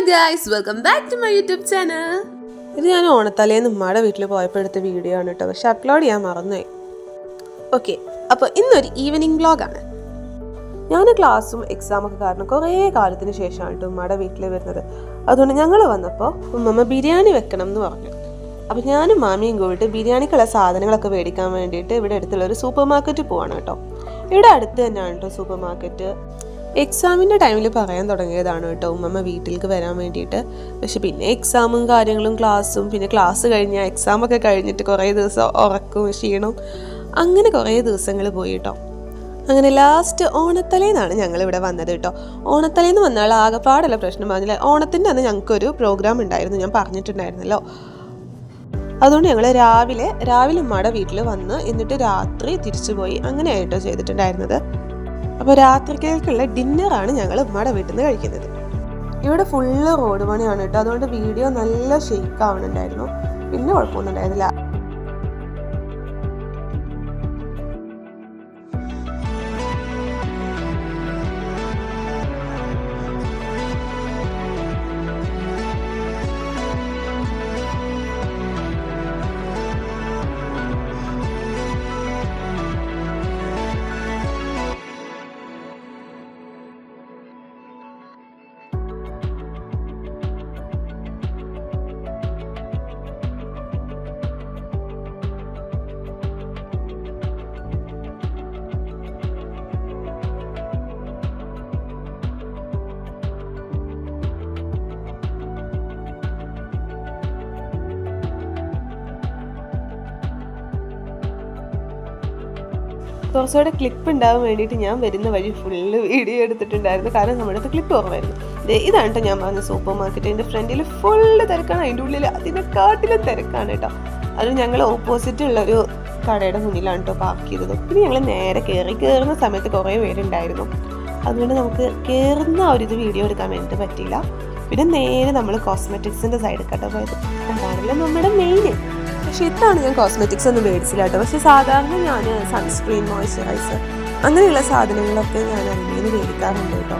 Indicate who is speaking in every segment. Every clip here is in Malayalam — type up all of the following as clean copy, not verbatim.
Speaker 1: guys, welcome back to my YouTube channel.
Speaker 2: ഇത് ഞാൻ ഓണത്തലേന്ന് ഉമ്മയുടെ വീട്ടിൽ പോയപ്പോൾ എടുത്ത വീഡിയോ ആണ് കേട്ടോ. പക്ഷെ അപ്ലോഡ് ചെയ്യാൻ മറന്നുപോയി. ഓക്കെ, അപ്പോൾ ഇന്നൊരു ഈവനിങ് വ്ളോഗാണ്. ഞാൻ ക്ലാസ്സും എക്സാമൊക്കെ കാരണം കുറേ കാലത്തിന് ശേഷമാണ് കേട്ടോ ഉമ്മയുടെ വീട്ടിൽ വരുന്നത്. അതുകൊണ്ട് ഞങ്ങൾ വന്നപ്പോൾ ഉമ്മമ്മ ബിരിയാണി വെക്കണം എന്ന് പറഞ്ഞു. അപ്പോൾ ഞാനും മാമിയും കൂടിയിട്ട് ബിരിയാണിക്കുള്ള സാധനങ്ങളൊക്കെ മേടിക്കാൻ വേണ്ടിയിട്ട് ഇവിടെ അടുത്തുള്ള ഒരു സൂപ്പർ മാർക്കറ്റ് പോവാണ് കേട്ടോ. ഇവിടെ അടുത്ത് തന്നെയാണ് കേട്ടോ സൂപ്പർ മാർക്കറ്റ്. എക്സാമിൻ്റെ ടൈമിൽ പറയാൻ തുടങ്ങിയതാണ് കേട്ടോ ഉമ്മമ്മ വീട്ടിലേക്ക് വരാൻ വേണ്ടിയിട്ട്. പക്ഷെ പിന്നെ എക്സാമും കാര്യങ്ങളും ക്ലാസ്സും പിന്നെ ക്ലാസ് കഴിഞ്ഞാൽ എക്സാമൊക്കെ കഴിഞ്ഞിട്ട് കുറേ ദിവസം ഉറക്കവും ക്ഷീണവും അങ്ങനെ കുറേ ദിവസങ്ങൾ പോയി കേട്ടോ. അങ്ങനെ ലാസ്റ്റ് ഓണത്തലേന്നാണ് ഞങ്ങളിവിടെ വന്നത് കേട്ടോ. ഓണത്തലേന്ന് വന്നാൽ ആകെപ്പാടുള്ള പ്രശ്നം പറഞ്ഞില്ല, ഓണത്തിൻ്റെ അന്ന് ഞങ്ങൾക്കൊരു പ്രോഗ്രാം ഉണ്ടായിരുന്നു, ഞാൻ പറഞ്ഞിട്ടുണ്ടായിരുന്നല്ലോ. അതുകൊണ്ട് ഞങ്ങൾ രാവിലെ ഉമ്മയുടെ വീട്ടിൽ വന്ന് എന്നിട്ട് രാത്രി തിരിച്ചു പോയി, അങ്ങനെയായിട്ടോ ചെയ്തിട്ടുണ്ടായിരുന്നത്. അപ്പോൾ രാത്രിക്കേക്കുള്ള ഡിന്നറാണ് ഞങ്ങൾ ഉമ്മയുടെ വീട്ടിൽ നിന്ന് കഴിക്കുന്നത്. ഇവിടെ ഫുള്ള് റോഡ് പണിയാണ് കേട്ടോ, അതുകൊണ്ട് വീഡിയോ നല്ല ഷെയ്ക്ക് ആവണുണ്ടായിരുന്നു. പിന്നെ കുഴപ്പമൊന്നും ഉണ്ടായിരുന്നില്ല. കുറച്ചുകൂടെ ക്ലിപ്പ് ഉണ്ടാകാൻ വേണ്ടിയിട്ട് ഞാൻ വരുന്ന വഴി ഫുള്ള് വീഡിയോ എടുത്തിട്ടുണ്ടായിരുന്നു, കാരണം നമ്മുടെ അടുത്ത് ക്ലിപ്പ് കുറവായിരുന്നു. ഇതാണ് കേട്ടോ ഞാൻ പറഞ്ഞ സൂപ്പർ മാർക്കറ്റ്. എൻ്റെ ഫ്രണ്ടിൽ ഫുള്ള് തിരക്കാണ്, അതിൻ്റെ ഉള്ളിൽ അതിനെക്കാട്ടിലും തിരക്കാണ് കേട്ടോ. അത് ഞങ്ങൾ ഓപ്പോസിറ്റ് ഉള്ളൊരു കടയുടെ മുന്നിലാണ് കേട്ടോ പാർക്ക് ചെയ്തത്. പിന്നെ ഞങ്ങൾ നേരെ കയറുന്ന സമയത്ത് കുറേ പേരുണ്ടായിരുന്നു, അതുകൊണ്ട് നമുക്ക് കയറുന്ന ഒരിത് വീഡിയോ എടുക്കാൻ വേണ്ടിയിട്ട് പറ്റിയില്ല. പിന്നെ നേരെ നമ്മൾ കോസ്മെറ്റിക്സിൻ്റെ സൈഡ് കേട്ടോ പോയത്. അതാണല്ലോ നമ്മുടെ മെയിൻ. പക്ഷെ ഇതാണ് ഞാൻ കോസ്മെറ്റിക്സ് ഒന്നും മേടിച്ചില്ല കേട്ടോ. പക്ഷെ സാധാരണ ഞാൻ സൺസ്ക്രീൻ, മോയ്സ്ചറൈസർ അങ്ങനെയുള്ള സാധനങ്ങളൊക്കെ ഞാൻ അൽമീന്ന് മേടിക്കാറുണ്ട് കേട്ടോ.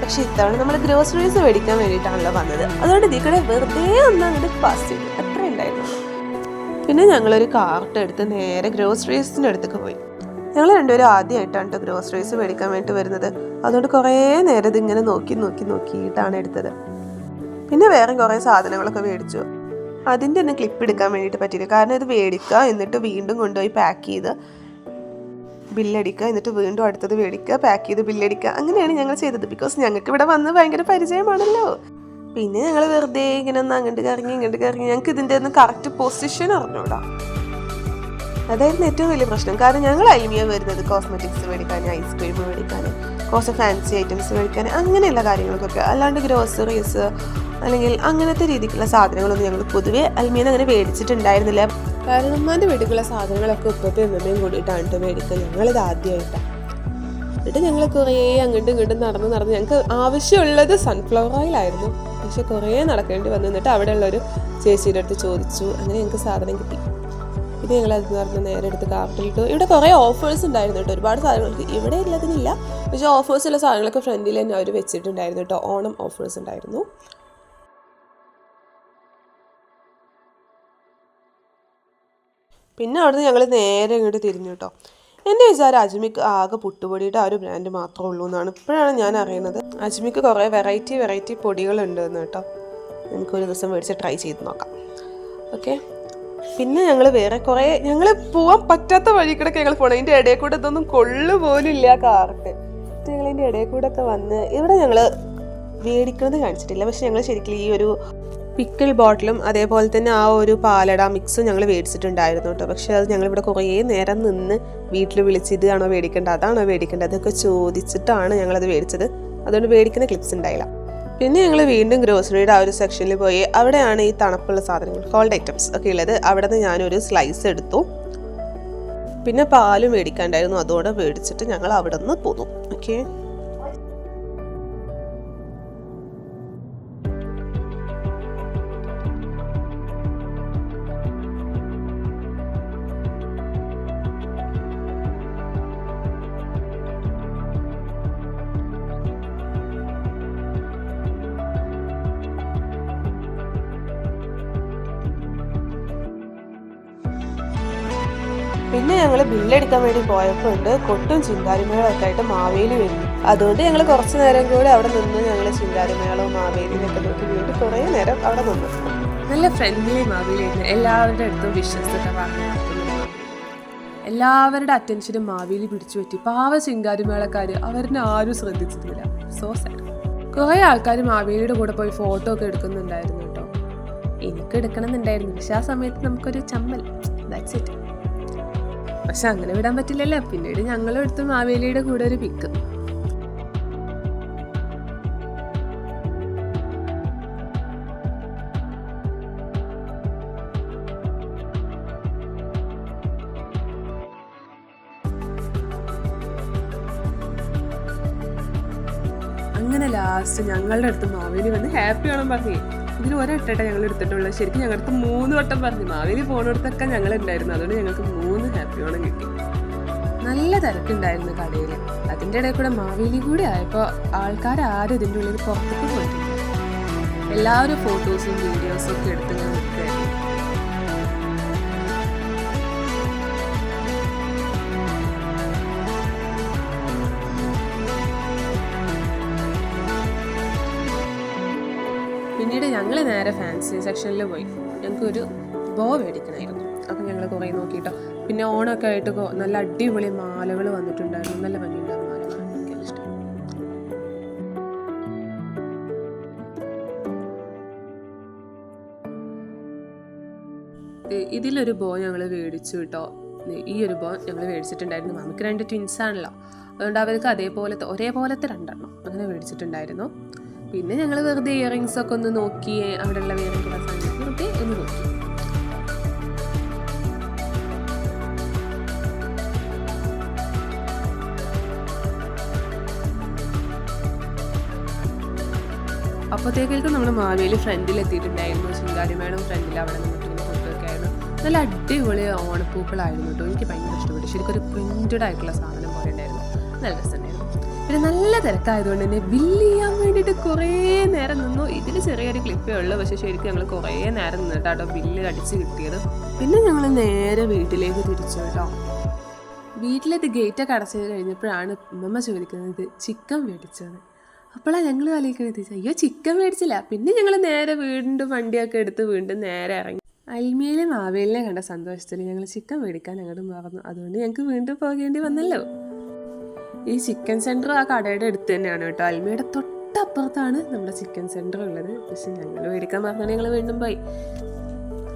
Speaker 2: പക്ഷെ ഇത്തവണ നമ്മൾ ഗ്രോസറീസ് മേടിക്കാൻ വേണ്ടിയിട്ടാണല്ലോ വന്നത്, അതുകൊണ്ട് ഇതിക്കടെ വെറുതെ ഒന്ന് അങ്ങോട്ട് പാസ് ചെയ്തു, അത്ര ഉണ്ടായിരുന്നു. പിന്നെ ഞങ്ങളൊരു കാർട്ട് എടുത്ത് നേരെ ഗ്രോസറീസിൻ്റെ അടുത്തേക്ക് പോയി. ഞങ്ങൾ രണ്ടുപേരും ആദ്യമായിട്ടാണ് കേട്ടോ ഗ്രോസറീസ് മേടിക്കാൻ വേണ്ടി വരുന്നത്, അതുകൊണ്ട് കുറേ നേരം ഇതിങ്ങനെ നോക്കിയിട്ടാണ് എടുത്തത്. പിന്നെ വേറെ കുറേ സാധനങ്ങളൊക്കെ മേടിച്ചു. അതിൻ്റെ തന്നെ ക്ലിപ്പ് എടുക്കാൻ വേണ്ടിയിട്ട് പറ്റിയില്ല, കാരണം ഇത് മേടിക്കുക എന്നിട്ട് വീണ്ടും കൊണ്ടുപോയി പാക്ക് ചെയ്ത് ബില്ലടിക്കുക, എന്നിട്ട് വീണ്ടും അടുത്തത് മേടിക്കുക, പാക്ക് ചെയ്ത് ബില്ലടിക്കുക, അങ്ങനെയാണ് ഞങ്ങൾ ചെയ്തത്. ബിക്കോസ് ഞങ്ങൾക്ക് ഇവിടെ വന്ന് ഭയങ്കര പരിചയമാണല്ലോ. പിന്നെ ഞങ്ങൾ വെറുതെ ഇങ്ങനെ ഒന്ന് അങ്ങോട്ട് കറങ്ങി ഞങ്ങൾക്ക് ഇതിൻ്റെ ഒന്ന് കറക്റ്റ് പൊസിഷൻ അറിഞ്ഞൂടാ. അതായിരുന്നു ഏറ്റവും വലിയ പ്രശ്നം. കാരണം ഞങ്ങൾ അൽമിയ വരുന്നത് കോസ്മെറ്റിക്സ് മേടിക്കാൻ, ഐസ്ക്രീം മേടിക്കാൻ, കുറച്ച് ഫാൻസി ഐറ്റംസ് മേടിക്കാൻ, അങ്ങനെയുള്ള കാര്യങ്ങൾക്കൊക്കെ. അല്ലാണ്ട് ഗ്രോസറീസ് അല്ലെങ്കിൽ അങ്ങനത്തെ രീതിക്കുള്ള സാധനങ്ങളൊന്നും ഞങ്ങൾ പൊതുവേ അൽമീന്ന് അങ്ങനെ മേടിച്ചിട്ടുണ്ടായിരുന്നില്ല. കാരണം ഉമ്മാൻ്റെ വീട്ടിലുള്ള സാധനങ്ങളൊക്കെ ഉപ്പത്തെ ഉമ്മയും കൂടിയിട്ടാണ് മേടിക്കുക. ഞങ്ങളിത് ആദ്യമായിട്ടാണ്. എന്നിട്ട് ഞങ്ങൾ കുറേ അങ്ങോട്ടും ഇങ്ങോട്ടും നടന്ന് ഞങ്ങൾക്ക് ആവശ്യമുള്ളത് സൺഫ്ലവർ ഓയിലായിരുന്നു. പക്ഷെ കുറേ നടക്കേണ്ടി വന്നു. എന്നിട്ട് അവിടെയുള്ളൊരു ചേച്ചിയുടെ അടുത്ത് ചോദിച്ചു, അങ്ങനെ ഞങ്ങൾക്ക് സാധനം കിട്ടി. പിന്നെ ഞങ്ങളത് പറഞ്ഞ് നേരെ എടുത്ത് കാർട്ടിലിട്ടു. ഇവിടെ കുറേ ഓഫേഴ്സ് ഉണ്ടായിരുന്നു കേട്ടോ, ഒരുപാട് സാധനങ്ങൾക്ക്. ഇവിടെ ഇല്ലാതിനില്ല, പക്ഷേ ഓഫേഴ്സുള്ള സാധനങ്ങളൊക്കെ ഫ്രണ്ടിൽ തന്നെ അവർ വെച്ചിട്ടുണ്ടായിരുന്നു കേട്ടോ. ഓണം ഓഫേഴ്സ് ഉണ്ടായിരുന്നു. പിന്നെ അവിടുന്ന് ഞങ്ങൾ നേരെ ഇങ്ങോട്ട് തിരിഞ്ഞു കേട്ടോ. എൻ്റെ വിചാരം അജ്മിക്ക് ആകെ പുട്ടുപൊടിയുടെ ആ ഒരു ബ്രാൻഡ് മാത്രമേ ഉള്ളൂ എന്നാണ്. ഇപ്പോഴാണ് ഞാൻ അറിയുന്നത് അജ്മിക്ക് കുറേ വെറൈറ്റി പൊടികളുണ്ടെന്ന് കേട്ടോ. നമുക്കൊരു ദിവസം മേടിച്ച് ട്രൈ ചെയ്ത് നോക്കാം. ഓക്കെ, പിന്നെ ഞങ്ങൾ ഞങ്ങൾ പോകാൻ പറ്റാത്ത വഴിക്കൂടെ ഞങ്ങൾ പോകണം. അതിൻ്റെ ഇടയിൽ കൂടെ ഇതൊന്നും കൊള്ളുപോലും ഇല്ല കാർട്ട്. ഞങ്ങൾ അതിൻ്റെ ഇടയിൽ കൂടെ ഒക്കെ വന്ന് ഇവിടെ ഞങ്ങൾ മേടിക്കുന്നത് കാണിച്ചിട്ടില്ല. പക്ഷെ ഞങ്ങൾ ശരിക്കും ഈ ഒരു പിക്കിൾ ബോട്ടിലും അതേപോലെ തന്നെ ആ ഒരു പാലട മിക്സും ഞങ്ങൾ മേടിച്ചിട്ടുണ്ടായിരുന്നു കേട്ടോ. പക്ഷെ അത് ഞങ്ങളിവിടെ കുറേ നേരം നിന്ന് വീട്ടിൽ വിളിച്ച് ഇതാണോ മേടിക്കേണ്ടത് അതാണോ മേടിക്കേണ്ടത് അതൊക്കെ ചോദിച്ചിട്ടാണ് ഞങ്ങളത് മേടിച്ചത്. അതുകൊണ്ട് മേടിക്കുന്ന ക്ലിപ്സ് ഉണ്ടായില്ല. പിന്നെ ഞങ്ങൾ വീണ്ടും ഗ്രോസറിയുടെ ആ ഒരു സെക്ഷനിൽ പോയി. അവിടെയാണ് ഈ തണുപ്പുള്ള സാധനങ്ങൾ, കോൾഡ് ഐറ്റംസ് ഒക്കെ ഉള്ളത്. അവിടെ നിന്ന് ഞാനൊരു സ്ലൈസ് എടുത്തു. പിന്നെ പാലും മേടിക്കാണ്ടായിരുന്നു, അതോടെ മേടിച്ചിട്ട് ഞങ്ങൾ അവിടെ നിന്ന് പോന്നു. ഓക്കെ, പിന്നെ ഞങ്ങൾ ബില്ലടിക്കാൻ വേണ്ടി പോയപ്പോൾ ഉണ്ട് കൊട്ടും ചിങ്കാരിമേളൊക്കെ ആയിട്ട് മാവേലി വരുന്നു. അതുകൊണ്ട് ഞങ്ങൾ കുറച്ച് നേരം കൂടെ അവിടെ നിന്ന് ഞങ്ങൾ ചിങ്കാരിമേളവും മാവേലിനൊക്കെ നോക്കി വീണ്ടും കുറേ നേരം അവിടെ നിന്നു.
Speaker 1: നല്ല ഫ്രണ്ട്ലി മാവേലിയായിരുന്നു. എല്ലാവരുടെ അടുത്തും വിശ്വസ്തത പറഞ്ഞു നടക്കുന്നത്. എല്ലാവരുടെ അറ്റൻഷനും മാവേലി പിടിച്ചു പറ്റി. പാവ ചിങ്കാരിമേളക്കാർ അവരിനെ ആരും ശ്രദ്ധിച്ചിട്ടില്ല. So sad. കുറേ ആൾക്കാർ മാവേലിയുടെ കൂടെ പോയി ഫോട്ടോ ഒക്കെ എടുക്കുന്നുണ്ടായിരുന്നു കേട്ടോ. എനിക്ക് എടുക്കണം എന്നുണ്ടായിരുന്നു, പക്ഷെ ആ സമയത്ത് നമുക്കൊരു ചമ്മൽ. That's it. പക്ഷെ അങ്ങനെ വിടാൻ പറ്റില്ലല്ലോ. പിന്നീട് ഞങ്ങളും എടുത്ത് മാവേലിയുടെ കൂടെ ഒരു പിക്ക്. അങ്ങനെ ലാസ്റ്റ് ഞങ്ങളുടെ അടുത്ത് മാവേലി വന്ന് ഹാപ്പി ആണെന്ന് പറഞ്ഞു. ഇതിന് ഒരട്ടട്ടെ ഞങ്ങൾ എടുത്തിട്ടുള്ളത്. ശരിക്കും ഞങ്ങൾക്ക് 3 വട്ടം പറഞ്ഞു. മാവേലി പോണിടത്തൊക്കെ ഞങ്ങളുണ്ടായിരുന്നു. അതുകൊണ്ട് ഞങ്ങൾക്ക് 3 ഹാപ്പി ഓണം കിട്ടി. നല്ല തിരക്കുണ്ടായിരുന്നു കടയിൽ. അതിൻ്റെ ഇടയിൽ കൂടെ മാവേലി കൂടെ ആയപ്പോൾ ആൾക്കാർ ആരും ഇതിൻ്റെ ഉള്ളിൽ പുറത്തേക്ക് പോയിട്ടില്ല. എല്ലാവരും ഫോട്ടോസും വീഡിയോസും ഒക്കെ എടുത്ത് ഞാൻ നിൽക്കുകയായിരുന്നു. പിന്നീട് ഞങ്ങൾ നേരെ ഫാൻസി സെക്ഷനിൽ പോയി. ഞങ്ങൾക്കൊരു ബോ മേടിക്കണമായിരുന്നു. അപ്പം ഞങ്ങൾ കുറേ നോക്കിയിട്ടോ. പിന്നെ ഓണമൊക്കെ ആയിട്ട് നല്ല അടിപൊളി മാലകൾ വന്നിട്ടുണ്ടായിരുന്നു. നല്ല ഭംഗിയുണ്ടായിരുന്നു മാലകൾ. എനിക്കെല്ലാം ഇഷ്ടം. ഇതിലൊരു ബോ ഞങ്ങൾ മേടിച്ചു കേട്ടോ. ഈ ഒരു ബോ ഞങ്ങൾ മേടിച്ചിട്ടുണ്ടായിരുന്നു. നമുക്ക് 2 ട്വിൻസ് ആണല്ലോ, അതുകൊണ്ട് അവർക്ക് ഒരേപോലത്തെ 2 എണ്ണം അങ്ങനെ മേടിച്ചിട്ടുണ്ടായിരുന്നു. പിന്നെ ഞങ്ങൾ വെറുതെ ഇയറിങ്സ് ഒക്കെ ഒന്ന് നോക്കി, അവിടെയുള്ള വേറെ സാധനം വെറുതെ ഒന്ന് നോക്കി. അപ്പോഴത്തേക്കും നമ്മുടെ മാവേലി ഫ്രണ്ടിലെത്തിയിട്ടുണ്ടായിരുന്നു. ചിങ്കാരിമേളം ഫ്രണ്ടിൽ അവിടെ നിന്നിട്ട് ഫോട്ടോയൊക്കെ ആയിരുന്നു. നല്ല അടിപൊളി ഓണപ്പൂക്കളായിരുന്നു കേട്ടോ. എനിക്ക് ഭയങ്കര ഇഷ്ടപ്പെട്ടു. ശരിക്കും ഒരു പ്രിന്റഡ് ആയിട്ടുള്ള സാധനം പോലെ ഉണ്ടായിരുന്നു. നല്ല രസമുണ്ടായിരുന്നു. പിന്നെ നല്ല തിരക്കായതുകൊണ്ട് തന്നെ ബില്ല് ചെയ്യാൻ വേണ്ടിയിട്ട് കുറേ നേരം നിന്നു. ഇതിൽ ചെറിയൊരു ക്ലിപ്പേ ഉള്ളൂ, പക്ഷേ ശരിക്കും ഞങ്ങൾ കുറേ നേരം നിന്നിട്ടാട്ടോ ബില്ല് അടിച്ച് കിട്ടിയത്. പിന്നെ ഞങ്ങൾ നേരെ വീട്ടിലേക്ക് തിരിച്ചു കേട്ടോ. വീട്ടിലെത്തി ഗേറ്റൊക്കെ അടച്ചു കഴിഞ്ഞപ്പോഴാണ് അമ്മമ്മ ചോദിക്കുന്നത് ചിക്കൻ മേടിച്ചത്. അപ്പോഴാണ് ഞങ്ങൾ ആലോചിക്കണത്, അയ്യോ ചിക്കൻ മേടിച്ചില്ല. പിന്നെ ഞങ്ങൾ നേരെ വീണ്ടും വണ്ടിയൊക്കെ എടുത്ത് വീണ്ടും നേരെ ഇറങ്ങി. അൽമിയിലെ മാവേലിനെ കണ്ട സന്തോഷത്തിൽ ഞങ്ങൾ ചിക്കൻ മേടിക്കാൻ അങ്ങോട്ട് മറന്നു. അതുകൊണ്ട് ഞങ്ങൾക്ക് വീണ്ടും പോകേണ്ടി വന്നല്ലോ. ഈ ചിക്കൻ സെൻറ്റർ ആ കടയുടെ അടുത്ത് തന്നെയാണ് കേട്ടോ. അൽമിയുടെ തൊട്ടപ്പുറത്താണ് നമ്മുടെ ചിക്കൻ സെൻറ്റർ ഉള്ളത്. പക്ഷെ ഞങ്ങൾ മേടിക്കാൻ പറഞ്ഞാൽ ഞങ്ങൾ വീണ്ടും പോയി.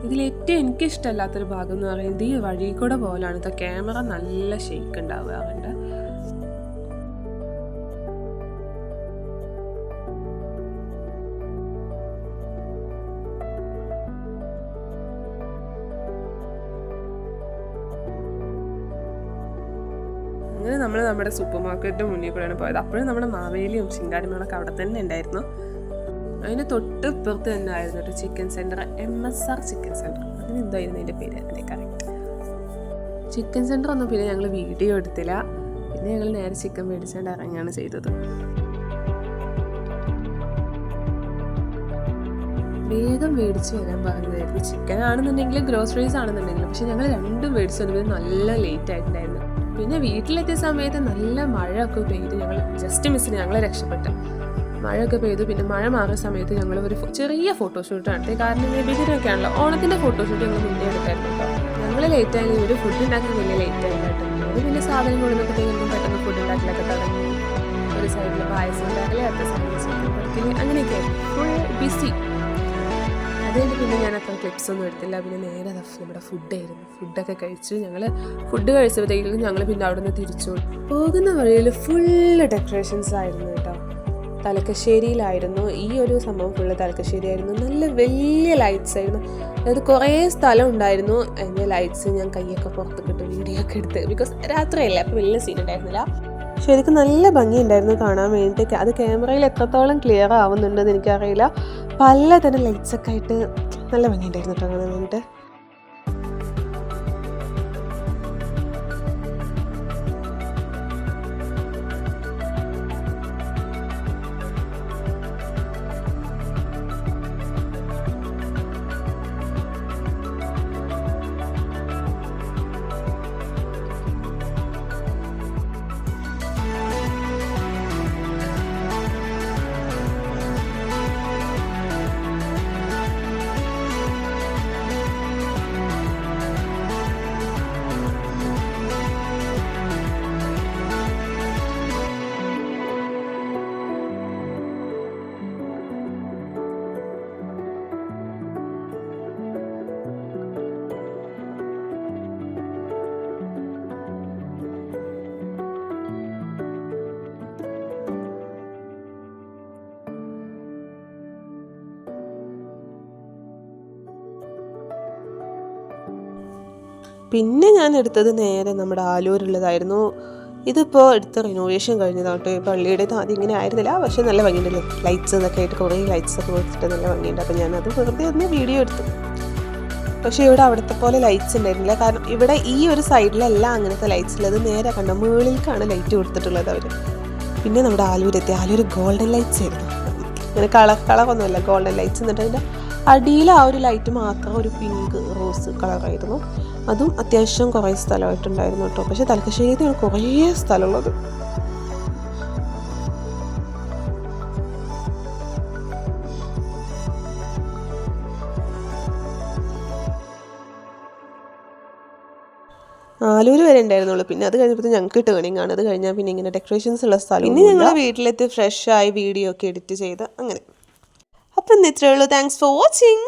Speaker 1: ഇതിലേറ്റവും എനിക്കിഷ്ടമല്ലാത്തൊരു ഭാഗം എന്ന് പറയുന്നത് ഈ വഴി കൂടെ പോലാണ് കേട്ടോ. ക്യാമറ നല്ല ഷെയ്ക്ക് ഉണ്ടാവാറുണ്ട്. അങ്ങനെ നമ്മൾ നമ്മുടെ സൂപ്പർ മാർക്കറ്റിൻ്റെ മുന്നിൽ കൂടെയാണ് പോയത്. അപ്പോഴും നമ്മുടെ മാവേലിയും ചിങ്കാരിമേളൊക്കെ അവിടെ തന്നെ ഉണ്ടായിരുന്നു. അതിന് തൊട്ട് ഇപ്പുറത്ത് തന്നെ ആയിരുന്നു കേട്ടോ chicken centre. MSR chicken centre, അതിന് എന്തായിരുന്നു അതിൻ്റെ പേര്? അതെ, കറക്റ്റ്. ചിക്കൻ സെൻറ്റർ ഒന്നും പിന്നെ ഞങ്ങൾ വീഡിയോ എടുത്തില്ല. പിന്നെ ഞങ്ങൾ നേരെ ചിക്കൻ മേടിച്ചുകൊണ്ട് ഇറങ്ങുകയാണ് ചെയ്തത്. വേഗം മേടിച്ച് വരാൻ പറഞ്ഞതായിരുന്നു. ചിക്കൻ ആണെന്നുണ്ടെങ്കിൽ ഗ്രോസറീസ് ആണെന്നുണ്ടെങ്കിലും. പക്ഷെ ഞങ്ങൾ രണ്ടും മേടിച്ചു വന്നത് നല്ല ലേറ്റ് ആയിട്ടുണ്ടായിരുന്നു. പിന്നെ വീട്ടിലെത്തിയ സമയത്ത് നല്ല മഴയൊക്കെ പെയ്ത് ഞങ്ങൾ ജസ്റ്റ് മിസ്സിന് ഞങ്ങൾ രക്ഷപ്പെട്ടു. മഴയൊക്കെ പെയ്തു. പിന്നെ മഴ മാറിയ സമയത്ത് ഞങ്ങൾ ഒരു ചെറിയ ഫോട്ടോഷൂട്ട് നടത്തി. കാരണം ബിഗിനൊക്കെ ആണല്ലോ. ഓണത്തിൻ്റെ ഫോട്ടോഷൂട്ട് ഞങ്ങൾ മുന്നേ എടുത്തായിരുന്നു കേട്ടോ. ഞങ്ങൾ ലേറ്റ് ആയാലും ഒരു ഫുഡ് ഉണ്ടാക്കാൻ വലിയ ലേറ്റ് ആയിട്ടോ. ഒരു വലിയ സാധനം കൊടുക്കുമ്പോഴത്തേക്കും പെട്ടെന്ന് ഫുഡ് ഉണ്ടാക്കലൊക്കെ തുടങ്ങി. ഒരു സൈഡിൽ പായസം ഉണ്ടാക്കല്, അടുത്ത സൈഡിൽ അങ്ങനെയൊക്കെ ഫുൾ ബിസി. അതുകൊണ്ട് പിന്നെ ഞാൻ അത്ര ക്ലിപ്സ് ഒന്നും എടുത്തില്ല. പിന്നെ നേരെ നമ്മുടെ ഫുഡായിരുന്നു. ഫുഡൊക്കെ കഴിച്ചു. ഞങ്ങൾ ഫുഡ് കഴിച്ചപ്പോഴത്തേക്കും ഞങ്ങൾ പിന്നെ അവിടെ നിന്ന് തിരിച്ചു. പോകുന്ന വഴിയിൽ ഫുള്ള് ഡെക്കറേഷൻസ് ആയിരുന്നു കേട്ടോ. തലക്കശ്ശേരിയിലായിരുന്നു ഈ ഒരു സംഭവം. ഫുള്ള് തലക്കശ്ശേരി ആയിരുന്നു. നല്ല വലിയ ലൈറ്റ്സ് ആയിരുന്നു. അതായത് കുറേ സ്ഥലം ഉണ്ടായിരുന്നു. അതിൻ്റെ ലൈറ്റ്സ് ഞാൻ കൈയൊക്കെ പുറത്തേക്കിട്ട് വീഡിയോ ഒക്കെ എടുത്ത്. ബിക്കോസ് രാത്രിയല്ലേ, അപ്പോൾ വലിയ സീൻ ഉണ്ടായിരുന്നില്ല. ശരിക്കും നല്ല ഭംഗിയുണ്ടായിരുന്നു കാണാൻ വേണ്ടിയിട്ട്. അത് ക്യാമറയിൽ എത്രത്തോളം ക്ലിയർ ആവുന്നുണ്ടെന്ന് എനിക്കറിയില്ല. പലതരം ലൈറ്റ്സൊക്കെ ആയിട്ട് നല്ല ഭംഗിയുണ്ടായിരുന്നു കേട്ടോ കാണാൻ വേണ്ടിയിട്ട്.
Speaker 2: പിന്നെ ഞാൻ എടുത്തത് നേരെ നമ്മുടെ ആലൂരുള്ളതായിരുന്നു. ഇതിപ്പോൾ എടുത്ത് റിനോവേഷൻ കഴിഞ്ഞതാട്ടോ. ഈ പള്ളിയുടെ ആദ്യം ഇങ്ങനെ ആയിരുന്നില്ല, പക്ഷേ നല്ല ഭംഗിയുണ്ടല്ലോ. ലൈറ്റ്സ് എന്നൊക്കെ ആയിട്ട് കുറേ ലൈറ്റ്സ് ഒക്കെ വെച്ചിട്ട് നല്ല ഭംഗിയുണ്ട്. അപ്പോൾ ഞാനത് വെറുതെ ഒന്ന് വീഡിയോ എടുത്തു. പക്ഷേ ഇവിടെ അവിടുത്തെ പോലെ ലൈറ്റ്സ് ഉണ്ടായിരുന്നില്ല. കാരണം ഇവിടെ ഈ ഒരു സൈഡിലെല്ലാം അങ്ങനത്തെ ലൈറ്റ്സ് ഉള്ളത്. നേരെ കണ്ട മുകളിലേക്കാണ് ലൈറ്റ് കൊടുത്തിട്ടുള്ളത് അവർ. പിന്നെ നമ്മുടെ ആലൂരെത്തി. ആലൂർ ഗോൾഡൻ ലൈറ്റ്സ് ആയിരുന്നു. അങ്ങനെ കളറൊന്നുമല്ല, ഗോൾഡൻ ലൈറ്റ്സ്. എന്നിട്ട് അതിൻ്റെ അടിയിൽ ആ ഒരു ലൈറ്റ് മാത്രം ഒരു പിങ്ക് റോസ് കളറായിരുന്നു. അതും അത്യാവശ്യം കുറേ സ്ഥലമായിട്ടുണ്ടായിരുന്നു കേട്ടോ. പക്ഷേ തലക്കശ്ശേരിയാണ് കുറേ സ്ഥലമുള്ളത്. ആലൂർ വരെ ഉണ്ടായിരുന്നുള്ളൂ. പിന്നെ അത് കഴിഞ്ഞപ്പോൾ ഞങ്ങൾക്ക് ടേണിംഗ് ആണ്. അത് കഴിഞ്ഞാൽ പിന്നെ ഇങ്ങനെ ഡെക്കറേഷൻസ് ഉള്ള സ്ഥലം. പിന്നെ ഞങ്ങൾ വീട്ടിലെത്തി ഫ്രഷായി വീഡിയോ ഒക്കെ എഡിറ്റ് ചെയ്ത് അങ്ങനെ. അപ്പം ഇത്രയേ ഉള്ളൂ. Thanks for watching.